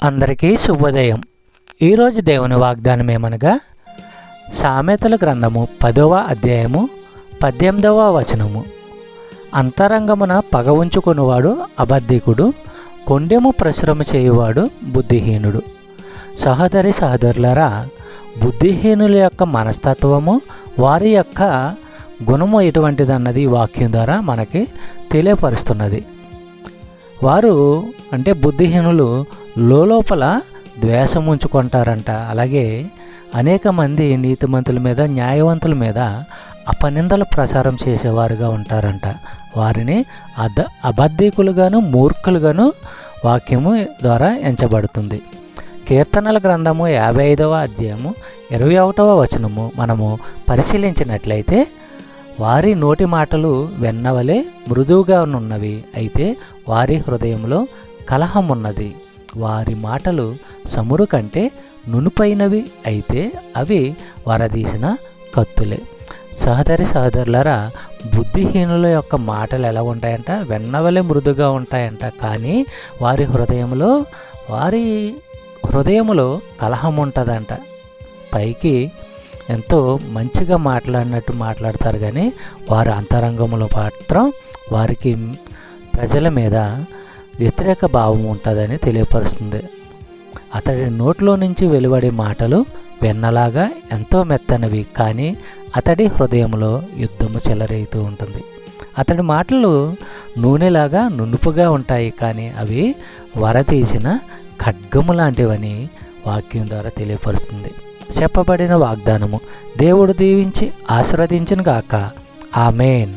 అందరికీ శుభోదయం. ఈరోజు దేవుని వాగ్దానం ఏమనగా సామెతల గ్రంథము 10వ అధ్యాయము 18వ వచనము. అంతరంగమున పగ ఉంచుకునివాడు అబద్ధికుడు, కొండెము ప్రచురమ చేయువాడు బుద్ధిహీనుడు. సహోదరి సహోదరులారా, బుద్ధిహీనుల యొక్క మనస్తత్వము, వారి యొక్క గుణము ఎటువంటిదన్నది వాక్యం ద్వారా మనకి తెలియపరుస్తున్నది. వారు అంటే బుద్ధిహీనులు లోపల ద్వేషం ఉంచుకుంటారంట. అలాగే అనేక మంది నీతిమంతుల మీద, న్యాయవంతుల మీద అపనిందలు ప్రచారం చేసేవారుగా ఉంటారంట. వారిని అబద్ధికులుగాను మూర్ఖులుగాను వాక్యము ద్వారా ఎంచబడుతుంది. కీర్తనల గ్రంథము 55వ అధ్యాయము 21వ వచనము మనము పరిశీలించినట్లయితే, వారి నోటి మాటలు వెన్నవలే మృదువుగా ఉన్నవి, అయితే వారి హృదయంలో కలహం ఉన్నది. వారి మాటలు సమురు కంటే నునుపైనవి, అయితే అవి వరదీసిన కత్తులే. సహోదరి సహోదరులారా, బుద్ధిహీనుల యొక్క మాటలు ఎలా ఉంటాయంట? వెన్నవలే మృదుగా ఉంటాయంట. కానీ వారి హృదయములో కలహం ఉంటుందంట. పైకి ఎంతో మంచిగా మాట్లాడినట్టు మాట్లాడతారు, కానీ వారి అంతరంగంలో మాత్రం వారికి ప్రజల మీద వ్యతిరేక భావం ఉంటుందని తెలియపరుస్తుంది. అతడి నోట్లో నుంచి వెలువడే మాటలు వెన్నలాగా ఎంతో మెత్తనివి, కానీ అతడి హృదయంలో యుద్ధము చెలరేగుతూ ఉంటుంది. అతడి మాటలు నూనెలాగా నునుపుగా ఉంటాయి, కానీ అవి వరతీసిన ఖడ్గము లాంటివని వాక్యం ద్వారా తెలియపరుస్తుంది. చెప్పబడిన వాగ్దానము దేవుడు దీవించి ఆశీర్వదించును గాక. ఆమేన్.